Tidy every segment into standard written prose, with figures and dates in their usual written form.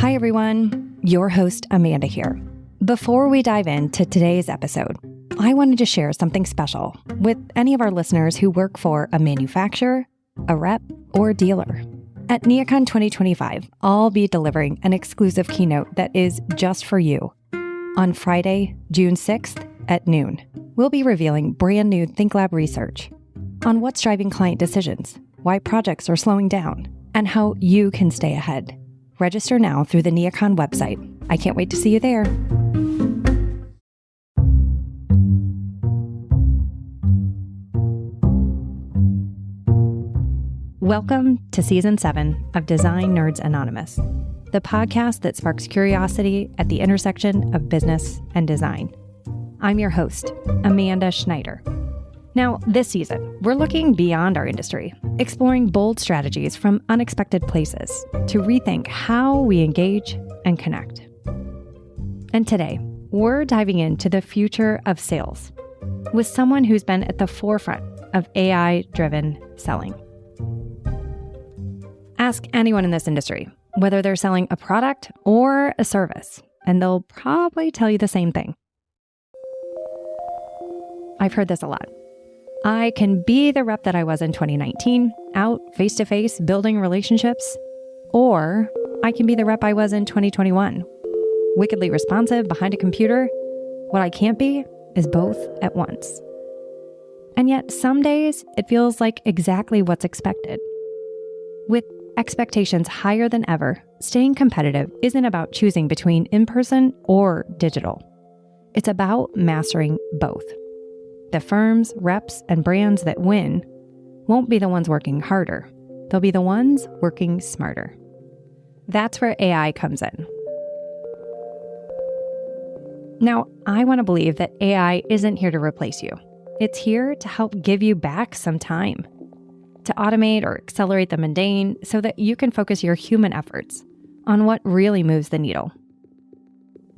Hi, everyone. Your host, Amanda here. Before we dive into today's episode, I wanted to share something special with any of our listeners who work for a manufacturer, a rep, or a dealer. At NeoCon 2025, I'll be delivering an exclusive keynote that is just for you. On Friday, June 6th at noon, we'll be revealing brand new ThinkLab research on what's driving client decisions, why projects are slowing down, and how you can stay ahead. Register now through the NeoCon website. I can't wait to see you there. Welcome to Season 7 of Design Nerds Anonymous, the podcast that sparks curiosity at the intersection of business and design. I'm your host, Amanda Schneider. Now, this season, we're looking beyond our industry, exploring bold strategies from unexpected places to rethink how we engage and connect. And today, we're diving into the future of sales with someone who's been at the forefront of AI-driven selling. Ask anyone in this industry, whether they're selling a product or a service, and they'll probably tell you the same thing. I've heard this a lot. I can be the rep that I was in 2019, out face-to-face building relationships, or I can be the rep I was in 2021, wickedly responsive behind a computer. What I can't be is both at once. And yet some days it feels like exactly what's expected. With expectations higher than ever, staying competitive isn't about choosing between in-person or digital. It's about mastering both. The firms, reps, and brands that win won't be the ones working harder. They'll be the ones working smarter. That's where AI comes in. Now, I want to believe that AI isn't here to replace you. It's here to help give you back some time, to automate or accelerate the mundane so that you can focus your human efforts on what really moves the needle,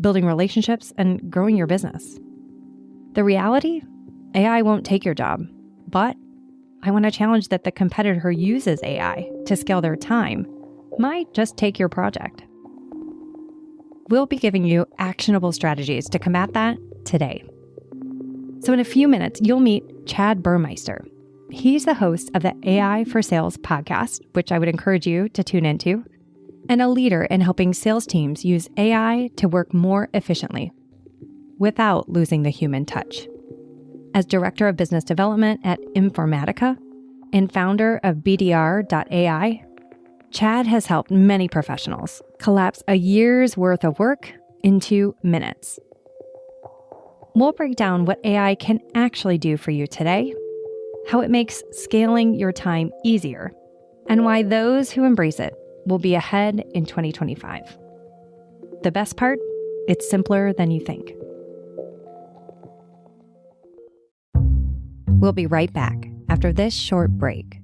building relationships and growing your business. The reality? AI won't take your job, but I want to challenge that the competitor who uses AI to scale their time might just take your project. We'll be giving you actionable strategies to combat that today. So in a few minutes, you'll meet Chad Burmeister. He's the host of the AI for Sales podcast, which I would encourage you to tune into, and a leader in helping sales teams use AI to work more efficiently without losing the human touch. As Director of Business Development at Informatica and founder of BDR.ai, Chad has helped many professionals collapse a year's worth of work into minutes. We'll break down what AI can actually do for you today, how it makes scaling your time easier, and why those who embrace it will be ahead in 2025. The best part? It's simpler than you think. We'll be right back after this short break.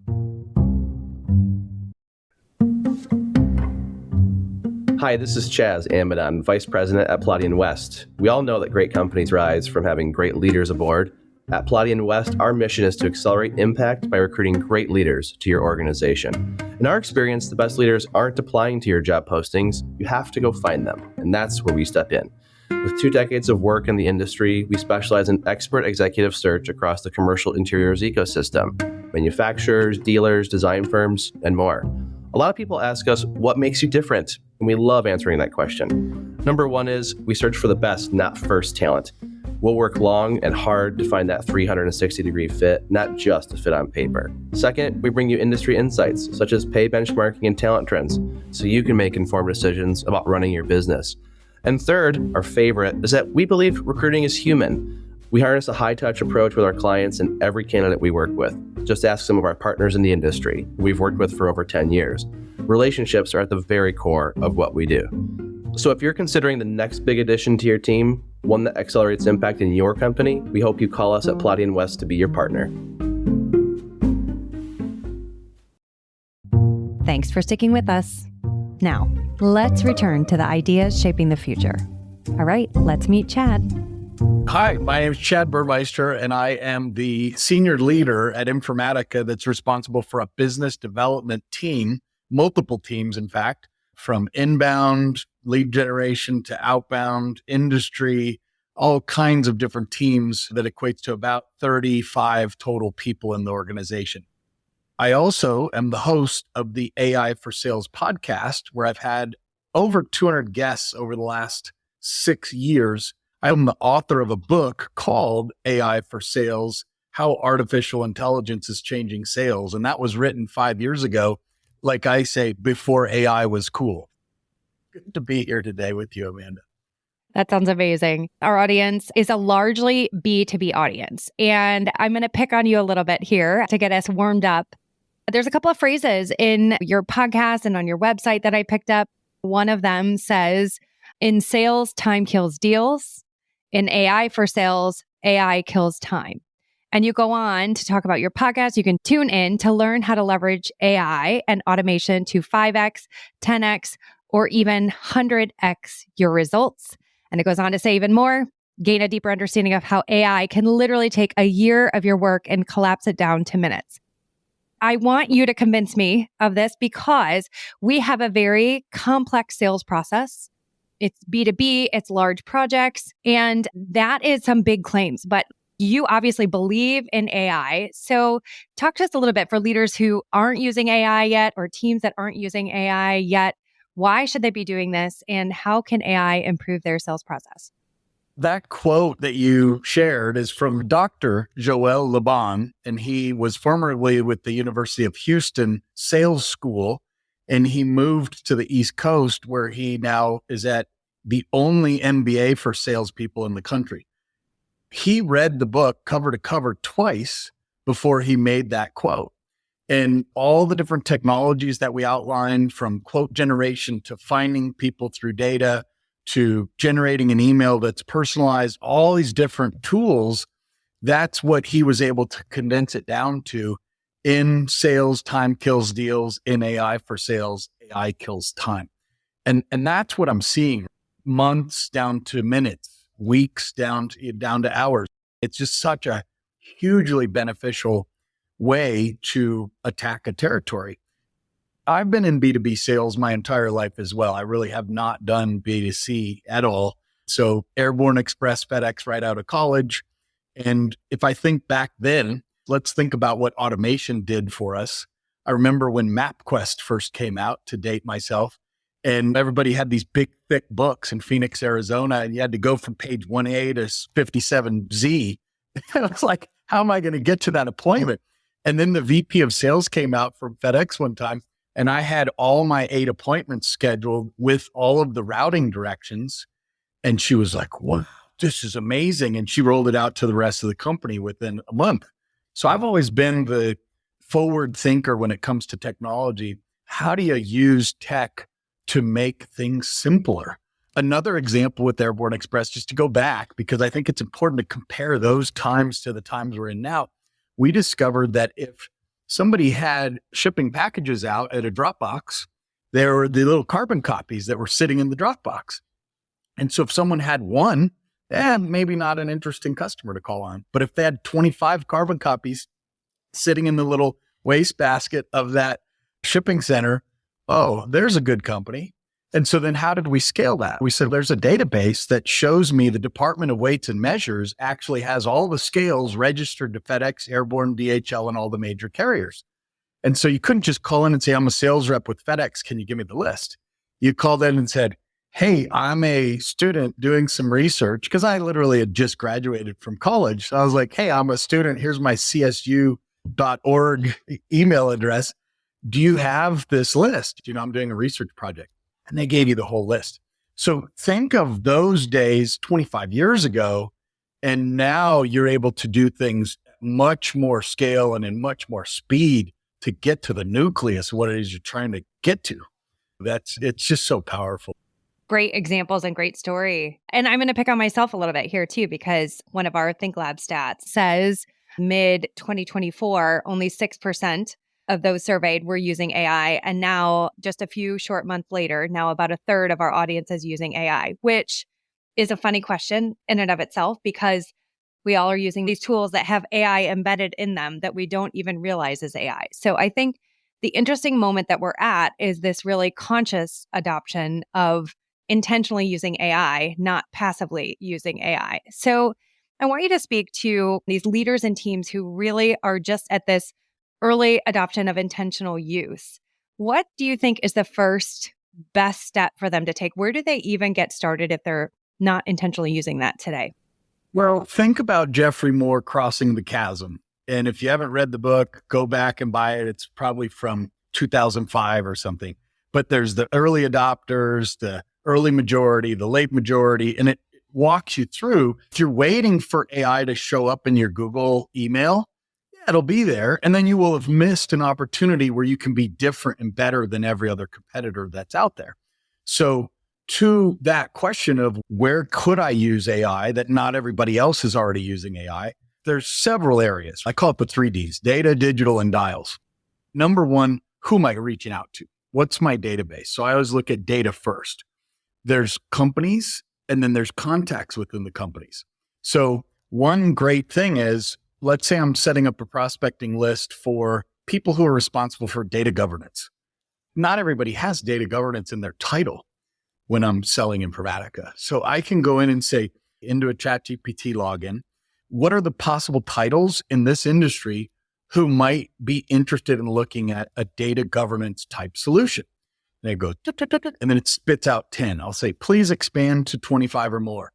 Hi, this is Chaz Amadon, Vice President at Palladian West. We all know that great companies rise from having great leaders aboard. At Palladian West, our mission is to accelerate impact by recruiting great leaders to your organization. In our experience, the best leaders aren't applying to your job postings. You have to go find them, and that's where we step in. With 2 decades of work in the industry, we specialize in expert executive search across the commercial interiors ecosystem, manufacturers, dealers, design firms, and more. A lot of people ask us, what makes you different? And we love answering that question. Number one is we search for the best, not first talent. We'll work long and hard to find that 360-degree fit, not just a fit on paper. Second, we bring you industry insights, such as pay benchmarking and talent trends, so you can make informed decisions about running your business. And third, our favorite, is that we believe recruiting is human. We harness a high-touch approach with our clients and every candidate we work with. Just ask some of our partners in the industry we've worked with for over 10 years. Relationships are at the very core of what we do. So if you're considering the next big addition to your team, one that accelerates impact in your company, we hope you call us at Palladian West to be your partner. Thanks for sticking with us. Now, let's return to the ideas shaping the future. All right, let's meet Chad. Hi, my name is Chad Burmeister, and I am the senior leader at Informatica that's responsible for a business development team, multiple teams, in fact, from inbound lead generation to outbound industry, all kinds of different teams that equates to about 35 total people in the organization. I also am the host of the AI for Sales podcast, where I've had over 200 guests over the last 6 years. I'm the author of a book called AI for Sales, How Artificial Intelligence is Changing Sales. And that was written 5 years ago, like I say, before AI was cool. Good to be here today with you, Amanda. That sounds amazing. Our audience is a largely B2B audience. And I'm going to pick on you a little bit here to get us warmed up. There's a couple of phrases in your podcast and on your website that I picked up. One of them says, in sales, time kills deals. In AI for sales, AI kills time. And you go on to talk about your podcast. You can tune in to learn how to leverage AI and automation to 5x, 10x, or even 100x your results. And it goes on to say even more, gain a deeper understanding of how AI can literally take a year of your work and collapse it down to minutes. I want you to convince me of this because we have a very complex sales process. It's B2B, it's large projects, and that is some big claims. But you obviously believe in AI. So talk to us a little bit for leaders who aren't using AI yet or teams that aren't using AI yet. Why should they be doing this? And how can AI improve their sales process? That quote that you shared is from Dr. Joel Laban, and he was formerly with the University of Houston Sales School, and he moved to the East Coast where he now is at the only MBA for salespeople in the country. He read the book cover to cover twice before he made that quote. And all the different technologies that we outlined, from quote generation to finding people through data, to generating an email that's personalized, all these different tools, that's what he was able to condense it down to. In sales, time kills deals. In AI for sales, AI kills time. And that's what I'm seeing. Months down to minutes, weeks down to hours. It's just such a hugely beneficial way to attack a territory. I've been in B2B sales my entire life as well. I really have not done B2C at all. So Airborne Express, FedEx right out of college. And if I think back then, let's think about what automation did for us. I remember when MapQuest first came out, to date myself, and everybody had these big, thick books in Phoenix, Arizona, and you had to go from page 1A to 57Z. I was like, how am I going to get to that appointment? And then the VP of sales came out from FedEx one time, and I had all my 8 appointments scheduled with all of the routing directions. And she was like, wow, this is amazing. And she rolled it out to the rest of the company within a month. So I've always been the forward thinker when it comes to technology. How do you use tech to make things simpler? Another example with Airborne Express, just to go back, because I think it's important to compare those times to the times we're in now. We discovered that if somebody had shipping packages out at a Dropbox, there were the little carbon copies that were sitting in the Dropbox. And so if someone had one, maybe not an interesting customer to call on. But if they had 25 carbon copies sitting in the little wastebasket of that shipping center, oh, there's a good company. And so then how did we scale that? We said, there's a database that shows me the Department of Weights and Measures actually has all the scales registered to FedEx, Airborne, DHL, and all the major carriers. And so you couldn't just call in and say, I'm a sales rep with FedEx. Can you give me the list? You called in and said, hey, I'm a student doing some research, because I literally had just graduated from college. So I was like, hey, I'm a student. Here's my csu.org email address. Do you have this list? I'm doing a research project. And they gave you the whole list. So think of those days 25 years ago, and now you're able to do things much more scale and in much more speed to get to the nucleus of what it is you're trying to get to. It's just so powerful. Great examples and great story. And I'm going to pick on myself a little bit here too, because one of our Think Lab stats says mid 2024, only 6% of those surveyed were using AI. And now, just a few short months later, now about a third of our audience is using AI, which is a funny question in and of itself, because we all are using these tools that have AI embedded in them that we don't even realize is AI. So I think the interesting moment that we're at is this really conscious adoption of intentionally using AI, not passively using AI. So I want you to speak to these leaders and teams who really are just at this early adoption of intentional use. What do you think is the first best step for them to take? Where do they even get started if they're not intentionally using that today? Well, think about Jeffrey Moore Crossing the Chasm. And if you haven't read the book, go back and buy it. It's probably from 2005 or something. But there's the early adopters, the early majority, the late majority, and it walks you through. If you're waiting for AI to show up in your Google email, yeah, it'll be there. And then you will have missed an opportunity where you can be different and better than every other competitor that's out there. So to that question of where could I use AI that not everybody else is already using AI, there's several areas. I call it the 3Ds: data, digital, and dials. Number one, who am I reaching out to? What's my database? So I always look at data first. There's companies, and then there's contacts within the companies. So one great thing is, let's say I'm setting up a prospecting list for people who are responsible for data governance. Not everybody has data governance in their title when I'm selling Informatica. So I can go in and say, into a ChatGPT login, what are the possible titles in this industry who might be interested in looking at a data governance type solution? And I go, and then it spits out 10. I'll say, please expand to 25 or more.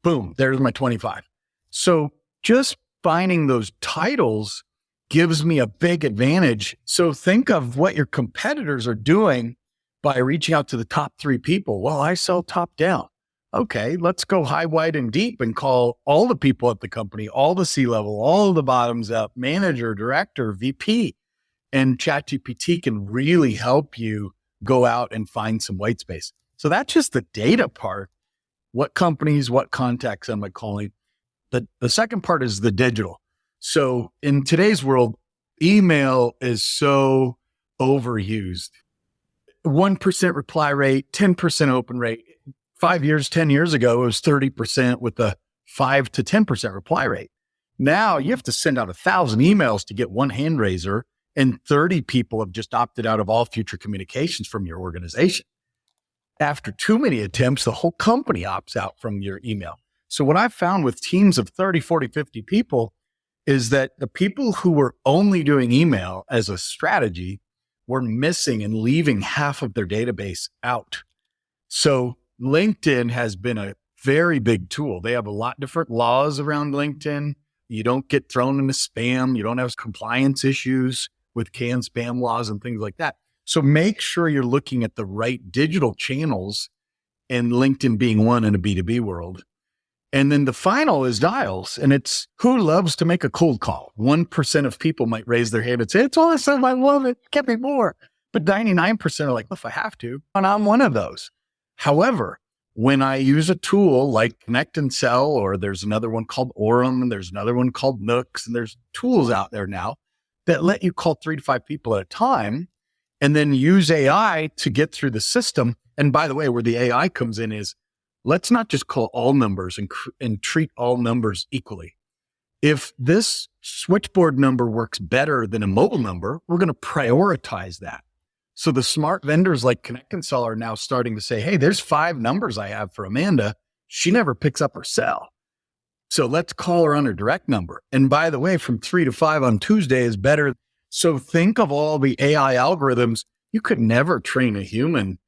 Boom, there's my 25. So just finding those titles gives me a big advantage. So think of what your competitors are doing by reaching out to the top 3 people. Well, I sell top down. Okay, let's go high, wide, and deep and call all the people at the company, all the C-level, all the bottoms up, manager, director, VP. And ChatGPT can really help you go out and find some white space. So that's just the data part. What companies, what contacts am I calling? The second part is the digital. So in today's world, email is so overused. 1% reply rate, 10% open rate. 10 years ago, it was 30% with a 5 to 10% reply rate. Now you have to send out 1,000 emails to get one hand raiser, and 30 people have just opted out of all future communications from your organization. After too many attempts, the whole company opts out from your email. So what I've found with teams of 30, 40, 50 people is that the people who were only doing email as a strategy were missing and leaving half of their database out. So LinkedIn has been a very big tool. They have a lot of different laws around LinkedIn. You don't get thrown into spam. You don't have compliance issues with canned spam laws and things like that. So make sure you're looking at the right digital channels, and LinkedIn being one in a B2B world. And then the final is dials. And it's who loves to make a cold call. 1% of people might raise their hand and say, it's awesome, I love it, get me more. But 99% are like, if I have to, and I'm one of those. However, when I use a tool like Connect and Sell, or there's another one called Orem, and there's another one called Nooks, and there's tools out there now that let you call 3 to 5 people at a time and then use AI to get through the system. And by the way, where the AI comes in is, let's not just call all numbers and treat all numbers equally. If this switchboard number works better than a mobile number, we're going to prioritize that. So the smart vendors like Connect and Sell are now starting to say, hey, there's 5 numbers I have for Amanda. She never picks up her cell. So let's call her on her direct number. And by the way, from 3 to 5 on Tuesday is better. So think of all the AI algorithms. You could never train a human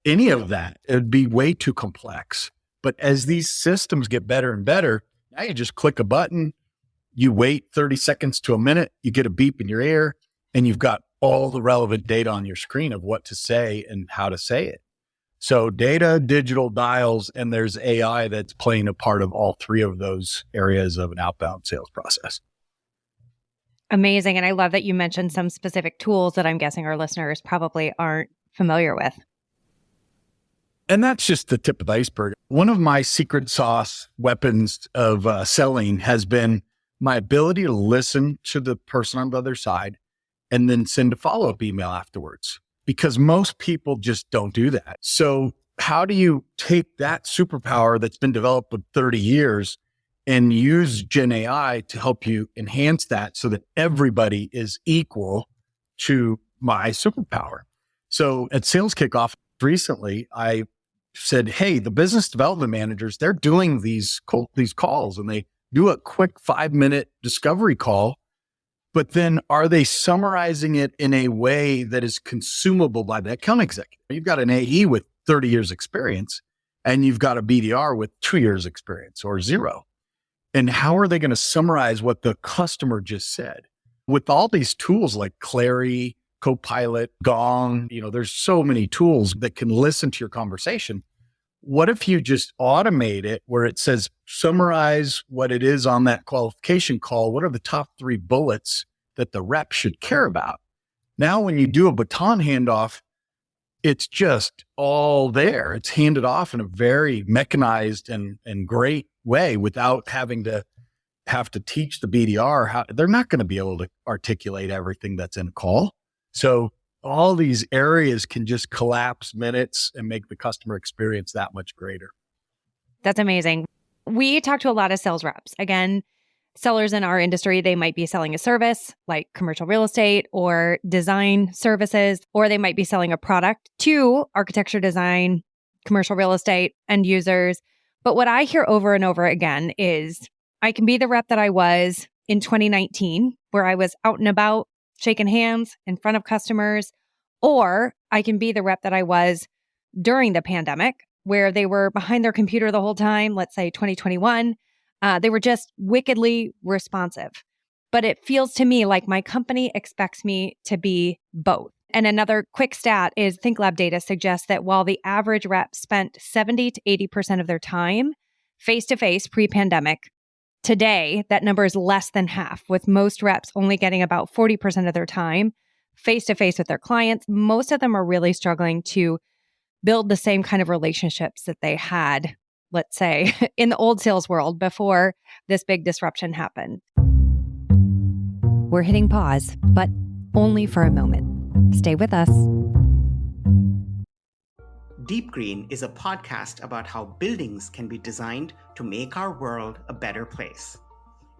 any of that. It'd be way too complex. But as these systems get better and better, now you just click a button, you wait 30 seconds to a minute, you get a beep in your ear, and you've got all the relevant data on your screen of what to say and how to say it. So data, digital, dials, and there's AI that's playing a part of all 3 of those areas of an outbound sales process. Amazing. And I love that you mentioned some specific tools that I'm guessing our listeners probably aren't familiar with. And that's just the tip of the iceberg. One of my secret sauce weapons of selling has been my ability to listen to the person on the other side and then send a follow-up email afterwards, because most people just don't do that. So how do you take that superpower that's been developed for 30 years and use Gen AI to help you enhance that so that everybody is equal to my superpower. So at sales kickoff recently, I said, hey, the business development managers, they're doing these calls, and they do a quick 5-minute discovery call, but then are they summarizing it in a way that is consumable by the account executive? You've got an AE with 30 years experience, and you've got a BDR with 2 years experience or 0. And how are they going to summarize what the customer just said? With all these tools like Clary, Copilot, Gong, there's so many tools that can listen to your conversation. What if you just automate it where it says, summarize what it is on that qualification call? What are the top 3 bullets that the rep should care about? Now, when you do a baton handoff, it's just all there. It's handed off in a very mechanized and great way without having to teach the BDR how. They're not going to be able to articulate everything that's in a call. So all these areas can just collapse minutes and make the customer experience that much greater. That's amazing. We talk to a lot of sales reps. Again, sellers in our industry, they might be selling a service like commercial real estate or design services, or they might be selling a product to architecture, design, commercial real estate end users. But what I hear over and over again is I can be the rep that I was in 2019, where I was out and about, shaking hands in front of customers, or I can be the rep that I was during the pandemic, where they were behind their computer the whole time, let's say 2021. They were just wickedly responsive. But it feels to me like my company expects me to be both. And another quick stat is ThinkLab data suggests that while the average rep spent 70 to 80% of their time face-to-face pre-pandemic, today, that number is less than half, with most reps only getting about 40% of their time face-to-face with their clients. Most of them are really struggling to build the same kind of relationships that they had, let's say, in the old sales world before this big disruption happened. We're hitting pause, but only for a moment. Stay with us. Deep Green is a podcast about how buildings can be designed to make our world a better place.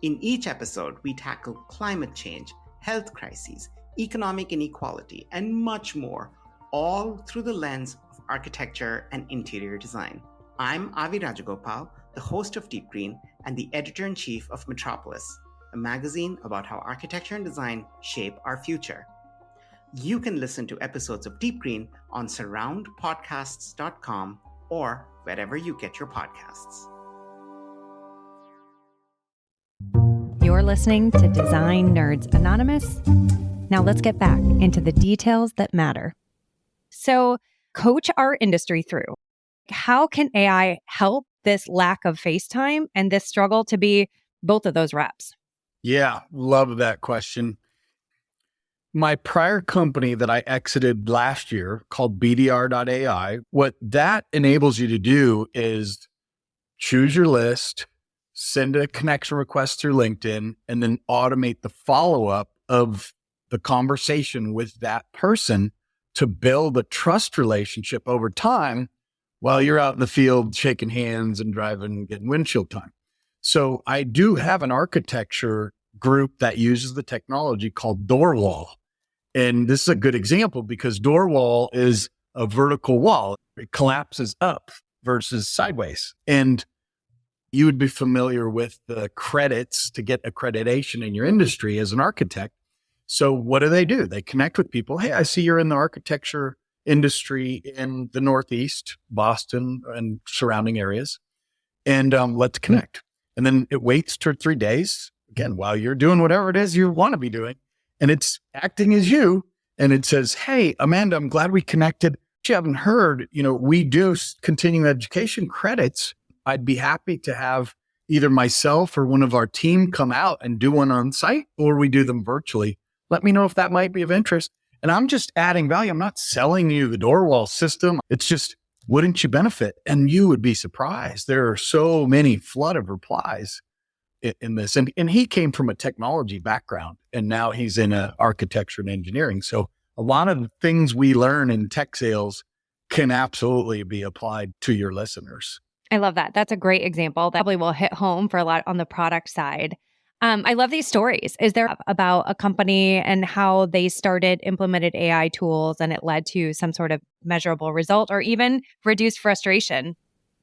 In each episode, we tackle climate change, health crises, economic inequality, and much more, all through the lens of architecture and interior design. I'm Avi Rajagopal, the host of Deep Green and the editor-in-chief of Metropolis, a magazine about how architecture and design shape our future. You can listen to episodes of Deep Green on surroundpodcasts.com or wherever you get your podcasts. You're listening to Design Nerds Anonymous. Now let's get back into the details that matter. So, coach our industry through. How can AI help this lack of face time and this struggle to be both of those reps? Yeah, love that question. My prior company that I exited last year called BDR.ai, what that enables you to do is choose your list, send a connection request through LinkedIn, and then automate the follow-up of the conversation with that person to build a trust relationship over time while you're out in the field shaking hands and driving, getting windshield time. So I do have an architecture group that uses the technology called door wall. And this is a good example because door wall is a vertical wall. It collapses up versus sideways. And you would be familiar with the credits to get accreditation in your industry as an architect. So what do? They connect with people. Hey, I see you're in the architecture industry in the Northeast, Boston and surrounding areas. And let's connect. And then it waits 2 or 3 days, again, while you're doing whatever it is you want to be doing. And it's acting as you. And it says, hey, Amanda, I'm glad we connected. You haven't heard, we do continuing education credits. I'd be happy to have either myself or one of our team come out and do one on site, or we do them virtually. Let me know if that might be of interest. And I'm just adding value. I'm not selling you the door wall system. It's just, wouldn't you benefit? And you would be surprised. There are so many flood of replies in this. And he came from a technology background, and now he's in architecture and engineering. So a lot of the things we learn in tech sales can absolutely be applied to your listeners. I love that. That's a great example. That probably will hit home for a lot on the product side. I love these stories. Is there about a company and how they started, implemented AI tools, and it led to some sort of measurable result or even reduced frustration?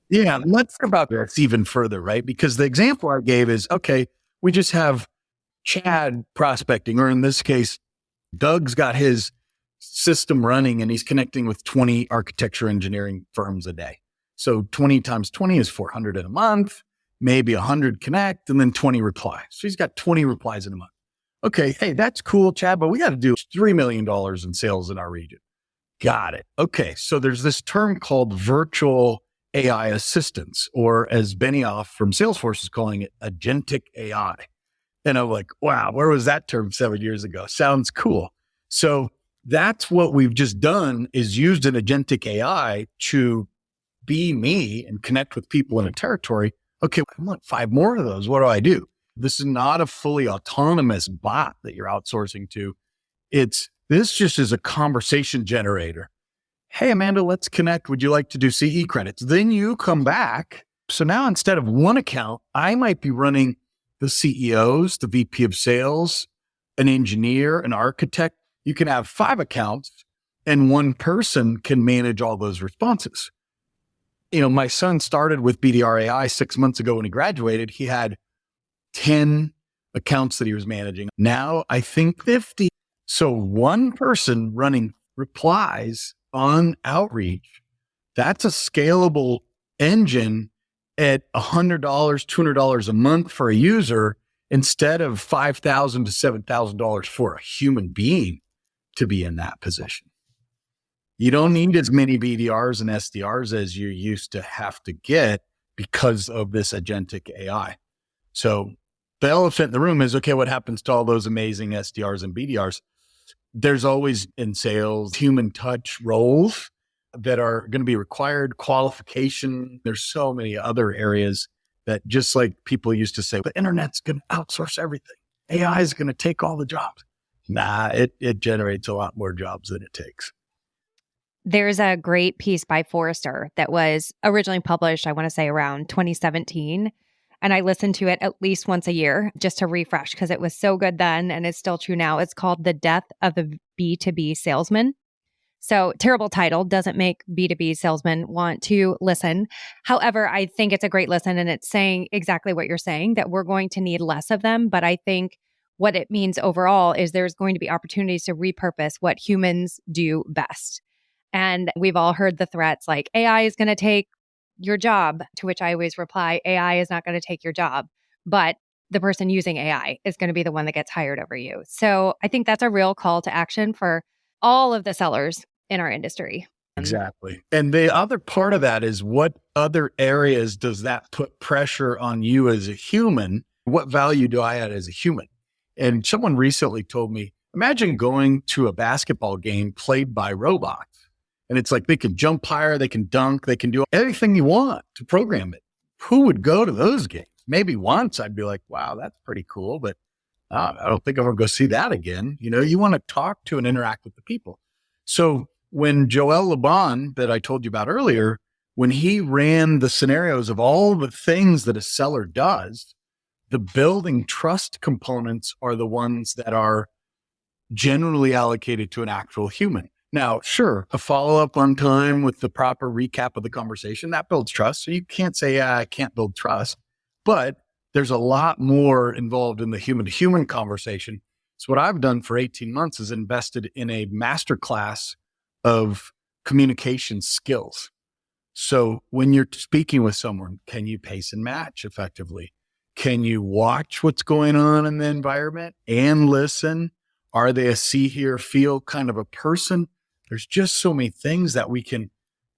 Yeah, let's talk about this even further, right? Because the example I gave is, okay, we just have Chad prospecting, or in this case, Doug's got his system running and he's connecting with 20 architecture engineering firms a day. So 20 times 20 is 400 in a month, maybe 100 connect, and then 20 reply. So he's got 20 replies in a month. Okay, hey, that's cool, Chad, but we got to do $3 million in sales in our region. Got it. Okay, so there's this term called virtual AI assistants, or as Benioff from Salesforce is calling it, agentic AI. And I'm like, wow, where was that term 7 years ago? Sounds cool. So that's what we've just done, is used an agentic AI to be me and connect with people in a territory. Okay, I want 5 more of those. What do I do? This is not a fully autonomous bot that you're outsourcing to. This just is a conversation generator. Hey, Amanda, let's connect. Would you like to do CE credits? Then you come back. So now instead of one account, I might be running the CEOs, the VP of sales, an engineer, an architect. You can have 5 accounts and one person can manage all those responses. My son started with BDR AI 6 months ago when he graduated. He had 10 accounts that he was managing. Now I think 50. So one person running replies on outreach, that's a scalable engine at $100, $200 a month for a user instead of $5,000 to $7,000 for a human being to be in that position. You don't need as many BDRs and SDRs as you used to have to get because of this agentic AI. So the elephant in the room is, okay, what happens to all those amazing SDRs and BDRs? There's always in sales, human touch roles that are going to be required, qualification. There's so many other areas that, just like people used to say, the internet's going to outsource everything. AI is going to take all the jobs. Nah, it generates a lot more jobs than it takes. There's a great piece by Forrester that was originally published, I want to say around 2017. And I listen to it at least once a year just to refresh because it was so good then and it's still true now. It's called The Death of the B2B Salesman. So terrible title, doesn't make B2B salesmen want to listen. However, I think it's a great listen and it's saying exactly what you're saying, that we're going to need less of them. But I think what it means overall is there's going to be opportunities to repurpose what humans do best. And we've all heard the threats like AI is going to take your job, to which I always reply, AI is not going to take your job, but the person using AI is going to be the one that gets hired over you. So I think that's a real call to action for all of the sellers in our industry. Exactly. And the other part of that is, what other areas does that put pressure on you as a human? What value do I add as a human? And someone recently told me, imagine going to a basketball game played by robots. And it's like they can jump higher, they can dunk, they can do anything you want to program it. Who would go to those games? Maybe once I'd be like, wow, that's pretty cool, but I don't think I'm going to go see that again. You want to talk to and interact with the people. So when Joel Laban, that I told you about earlier, when he ran the scenarios of all the things that a seller does, the building trust components are the ones that are generally allocated to an actual human. Now, sure, a follow-up on time with the proper recap of the conversation, that builds trust. So you can't say, I can't build trust, but there's a lot more involved in the human-to-human conversation. So what I've done for 18 months is invested in a masterclass of communication skills. So when you're speaking with someone, can you pace and match effectively? Can you watch what's going on in the environment and listen? Are they a see, hear, feel kind of a person? There's just so many things that we can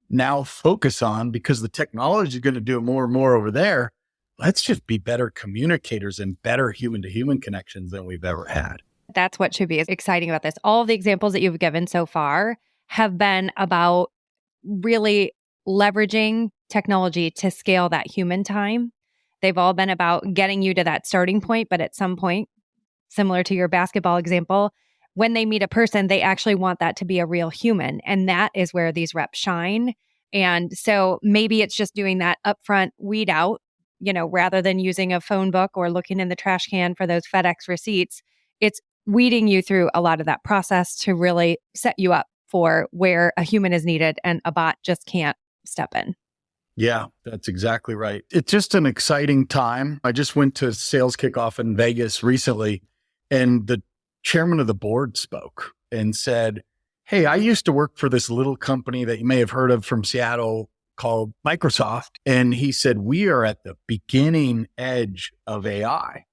now focus on because the technology is going to do more and more over there. Let's just be better communicators and better human-to-human connections than we've ever had. That's what should be exciting about this. All of the examples that you've given so far have been about really leveraging technology to scale that human time. They've all been about getting you to that starting point, but at some point, similar to your basketball example, when they meet a person, they actually want that to be a real human. And that is where these reps shine. And so maybe it's just doing that upfront weed out, rather than using a phone book or looking in the trash can for those FedEx receipts, it's weeding you through a lot of that process to really set you up for where a human is needed and a bot just can't step in. Yeah, that's exactly right. It's just an exciting time. I just went to sales kickoff in Vegas recently, and the chairman of the board spoke and said, "Hey, I used to work for this little company that you may have heard of from Seattle called Microsoft." And he said, "We are at the beginning edge of AI.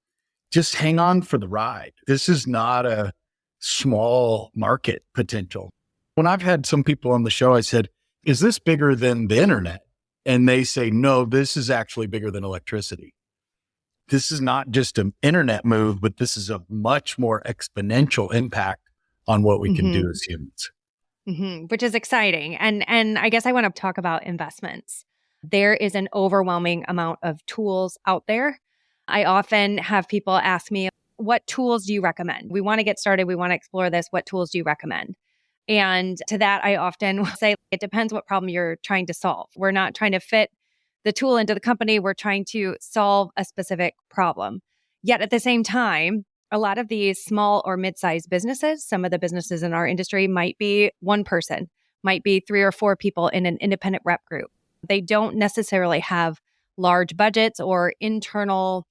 Just hang on for the ride. This is not a small market potential." When I've had some people on the show, I said, "Is this bigger than the internet?" And they say, "No, this is actually bigger than electricity. This is not just an internet move, but this is a much more exponential impact on what we can do as humans." Which is exciting. And I guess I want to talk about investments. There is an overwhelming amount of tools out there. I often have people ask me, what tools do you recommend? We want to get started. We want to explore this. What tools do you recommend? And to that, I often say, it depends what problem you're trying to solve. We're not trying to fit the tool into the company. We're trying to solve a specific problem. Yet at the same time, a lot of these small or mid-sized businesses, some of the businesses in our industry might be one person, might be 3 or 4 people in an independent rep group. They don't necessarily have large budgets or internal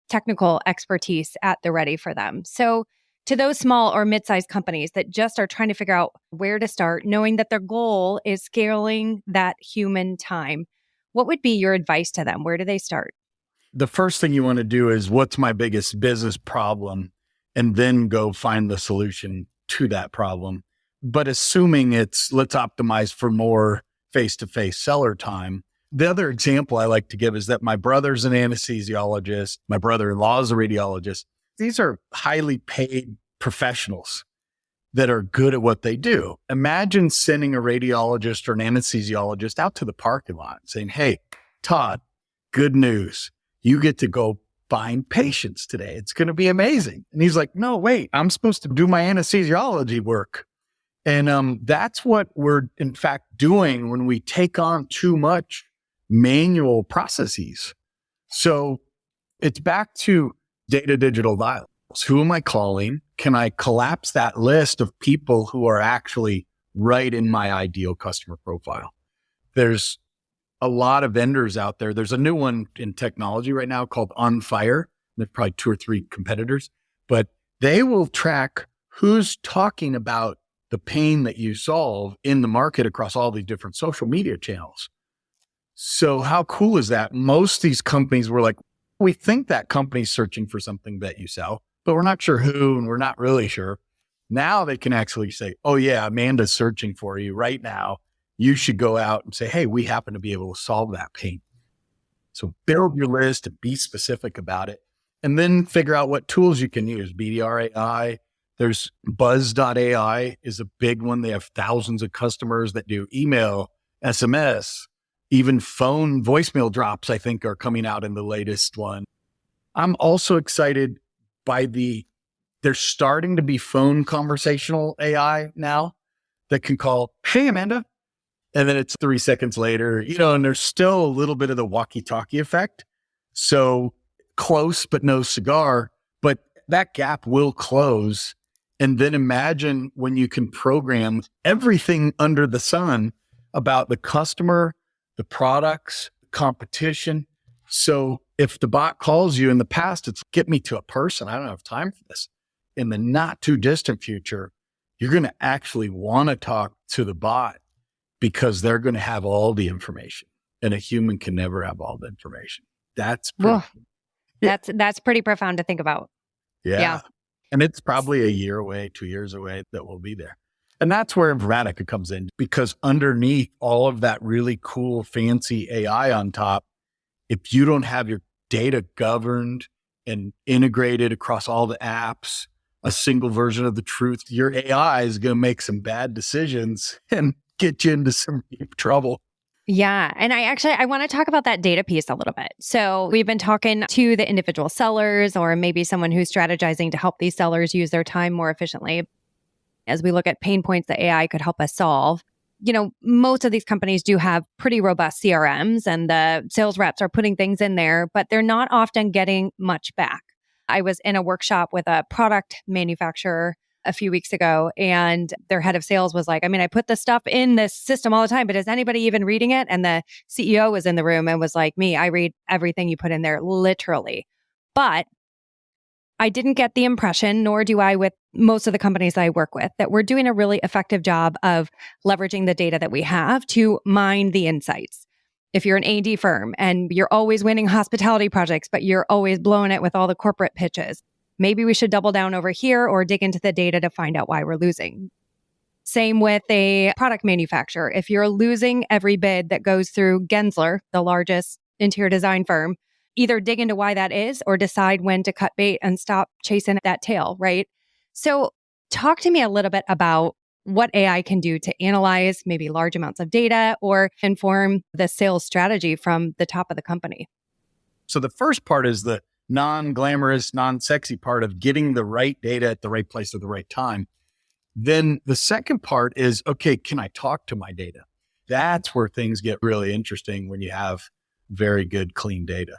technical expertise at the ready for them. So to those small or mid-sized companies that just are trying to figure out where to start, knowing that their goal is scaling that human time, what would be your advice to them? Where do they start? The first thing you want to do is, what's my biggest business problem? And then go find the solution to that problem. But assuming it's, let's optimize for more face-to-face seller time. The other example I like to give is that my brother's an anesthesiologist. My brother-in-law is a radiologist. These are highly paid professionals that are good at what they do. Imagine sending a radiologist or an anesthesiologist out to the parking lot saying, "Hey, Todd, good news. You get to go find patients today. It's going to be amazing." And he's like, "No, wait, I'm supposed to do my anesthesiology work." And that's what we're in fact doing when we take on too much manual processes. So it's back to data digital dialogues. Who am I calling? Can I collapse that list of people who are actually right in my ideal customer profile? There's a lot of vendors out there. There's a new one in technology right now called On Fire. There's probably 2 or 3 competitors, but they will track who's talking about the pain that you solve in the market across all these different social media channels. So how cool is that? Most of these companies were like, we think that company's searching for something that you sell, but we're not sure who, and we're not really sure. Now they can actually say, "Oh yeah, Amanda's searching for you right now. You should go out and say, hey, we happen to be able to solve that pain." So build your list and be specific about it, and then figure out what tools you can use. BDR AI, there's Buzz.ai is a big one. They have thousands of customers that do email, SMS, even phone voicemail drops, I think, are coming out in the latest one. I'm also excited by there's starting to be phone conversational AI now that can call, "Hey, Amanda." And then it's 3 seconds later, and there's still a little bit of the walkie-talkie effect. So close, but no cigar, but that gap will close. And then imagine when you can program everything under the sun about the customer, the products, competition. So if the bot calls you in the past, it's get me to a person. I don't have time for this. In the not too distant future, you're going to actually want to talk to the bot because they're going to have all the information, and a human can never have all the information. That's pretty, that's pretty profound to think about. Yeah. And it's probably a year away, 2 years away that we'll be there. And that's where Informatica comes in, because underneath all of that really cool, fancy AI on top, if you don't have your data governed and integrated across all the apps, a single version of the truth, your AI is going to make some bad decisions and get you into some deep trouble. Yeah. And I want to talk about that data piece a little bit. So we've been talking to the individual sellers, or maybe someone who's strategizing to help these sellers use their time more efficiently. As we look at pain points that AI could help us solve, most of these companies do have pretty robust CRMs and the sales reps are putting things in there, but they're not often getting much back. I was in a workshop with a product manufacturer a few weeks ago, and their head of sales was like, I put this stuff in this system all the time, but is anybody even reading it? And the CEO was in the room and was like, I read everything you put in there, literally. But I didn't get the impression, nor do I with most of the companies I work with, that we're doing a really effective job of leveraging the data that we have to mine the insights. If you're an AD firm and you're always winning hospitality projects, but you're always blowing it with all the corporate pitches, maybe we should double down over here or dig into the data to find out why we're losing. Same with a product manufacturer. If you're losing every bid that goes through Gensler, the largest interior design firm, either dig into why that is or decide when to cut bait and stop chasing that tail, right? So talk to me a little bit about what AI can do to analyze maybe large amounts of data or inform the sales strategy from the top of the company. So the first part is the non-glamorous, non-sexy part of getting the right data at the right place at the right time. Then the second part is, okay, can I talk to my data? That's where things get really interesting when you have very good, clean data.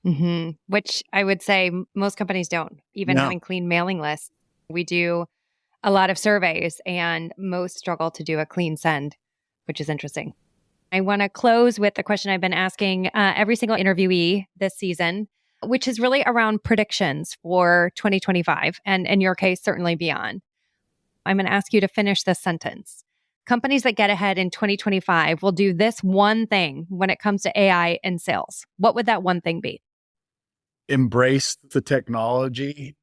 Mm-hmm. Which I would say most companies don't, even having clean mailing lists. We do a lot of surveys and most struggle to do a clean send, which is interesting. I want to close with the question I've been asking every single interviewee this season, which is really around predictions for 2025 and in your case, certainly beyond. I'm going to ask you to finish this sentence. Companies that get ahead in 2025 will do this one thing when it comes to AI and sales. What would that one thing be? Embrace the technology,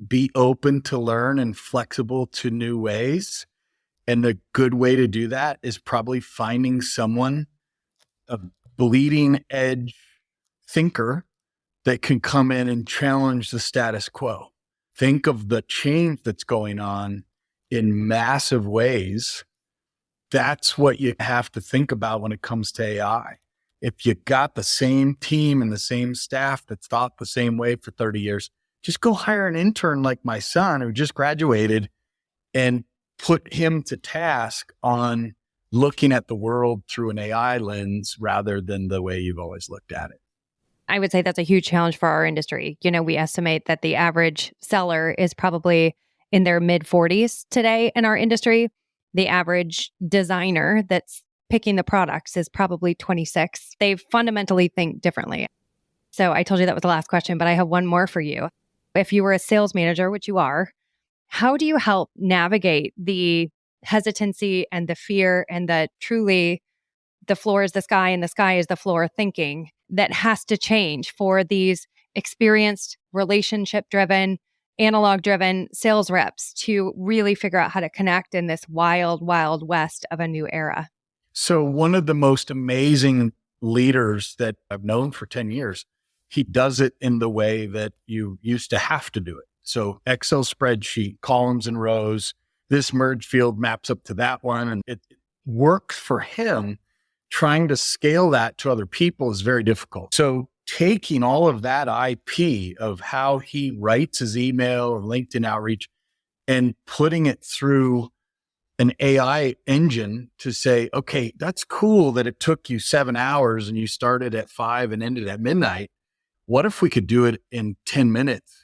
be open to learn and flexible to new ways. And the good way to do that is probably finding someone, a bleeding edge thinker that can come in and challenge the status quo. Think of the change that's going on in massive ways. That's what you have to think about when it comes to AI. If you got the same team and the same staff that's thought the same way for 30 years, just go hire an intern like my son who just graduated and put him to task on looking at the world through an AI lens rather than the way you've always looked at it. I would say that's a huge challenge for our industry. We estimate that the average seller is probably in their mid 40s today in our industry. The average designer that's picking the products is probably 26. They fundamentally think differently. So I told you that was the last question, but I have one more for you. If you were a sales manager, which you are, how do you help navigate the hesitancy and the fear and the truly the floor is the sky and the sky is the floor thinking that has to change for these experienced, relationship-driven, analog-driven sales reps to really figure out how to connect in this wild, wild west of a new era? So one of the most amazing leaders that I've known for 10 years, he does it in the way that you used to have to do it. So Excel spreadsheet, columns and rows, this merge field maps up to that one. And it works for him. Trying to scale that to other people is very difficult. So taking all of that IP of how he writes his email or LinkedIn outreach and putting it through an AI engine to say, okay, that's cool that it took you 7 hours and you started at 5 and ended at midnight. What if we could do it in 10 minutes?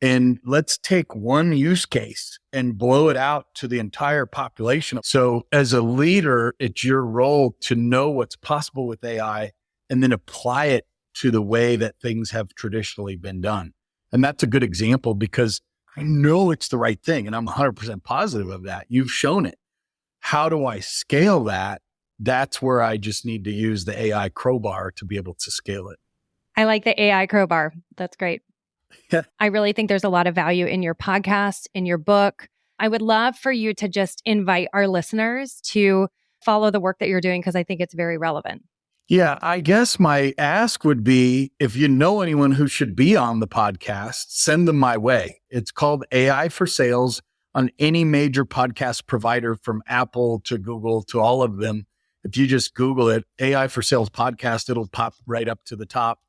And let's take one use case and blow it out to the entire population. So as a leader, it's your role to know what's possible with AI and then apply it to the way that things have traditionally been done. And that's a good example because I know it's the right thing and I'm 100% positive of that. You've shown it. How do I scale that? That's where I just need to use the AI crowbar to be able to scale it. I like the AI crowbar. That's great. I really think there's a lot of value in your podcast, in your book. I would love for you to just invite our listeners to follow the work that you're doing because I think it's very relevant. Yeah, I guess my ask would be if you know anyone who should be on the podcast, send them my way. It's called AI for Sales on any major podcast provider from Apple to Google to all of them. If you just Google it, AI for Sales podcast, it'll pop right up to the top.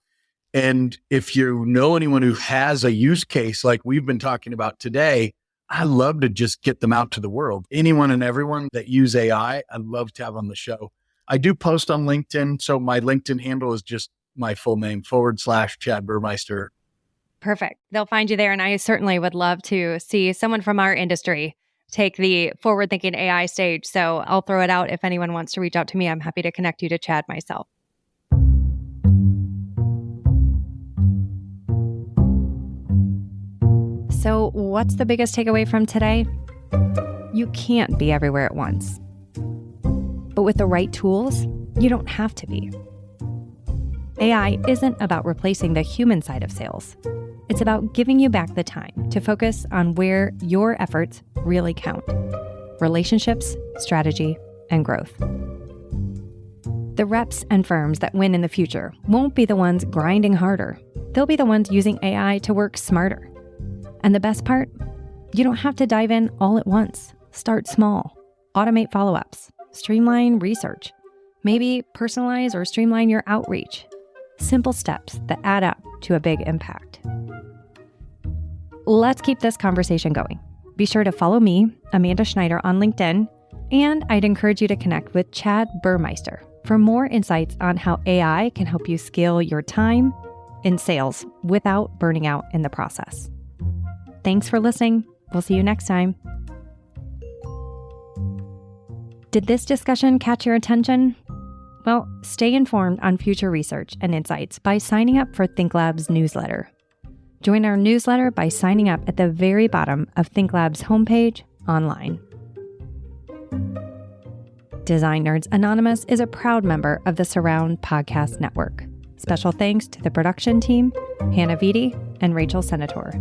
And if you know anyone who has a use case like we've been talking about today, I love to just get them out to the world. Anyone and everyone that use AI, I'd love to have on the show. I do post on LinkedIn. So my LinkedIn handle is just my full name /Chad Burmeister. Perfect. They'll find you there. And I certainly would love to see someone from our industry take the forward-thinking AI stage. So I'll throw it out. If anyone wants to reach out to me, I'm happy to connect you to Chad myself. So what's the biggest takeaway from today? You can't be everywhere at once. But with the right tools, you don't have to be. AI isn't about replacing the human side of sales. It's about giving you back the time to focus on where your efforts really count: relationships, strategy, and growth. The reps and firms that win in the future won't be the ones grinding harder. They'll be the ones using AI to work smarter. And the best part? You don't have to dive in all at once. Start small. Automate follow-ups. Streamline research. Maybe personalize or streamline your outreach. Simple steps that add up to a big impact. Let's keep this conversation going. Be sure to follow me, Amanda Schneider, on LinkedIn, and I'd encourage you to connect with Chad Burmeister for more insights on how AI can help you scale your time in sales without burning out in the process. Thanks for listening. We'll see you next time. Did this discussion catch your attention? Well, stay informed on future research and insights by signing up for ThinkLab's newsletter. Join our newsletter by signing up at the very bottom of ThinkLab's homepage online. Design Nerds Anonymous is a proud member of the Surround Podcast Network. Special thanks to the production team, Hannah Vitti and Rachel Senator.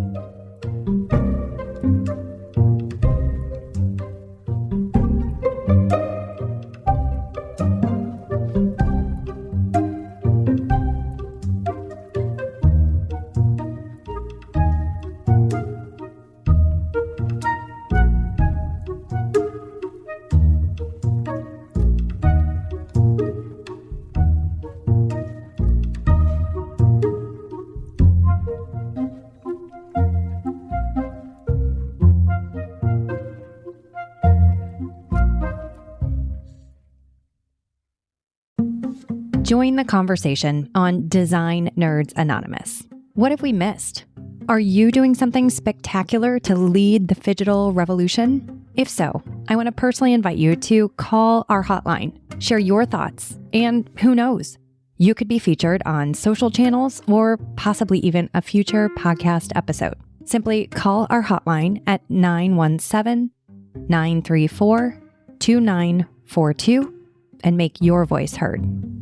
Join the conversation on Design Nerds Anonymous. What have we missed? Are you doing something spectacular to lead the phygital revolution? If so, I want to personally invite you to call our hotline, share your thoughts, and who knows, you could be featured on social channels or possibly even a future podcast episode. Simply call our hotline at 917-934-2942 and make your voice heard.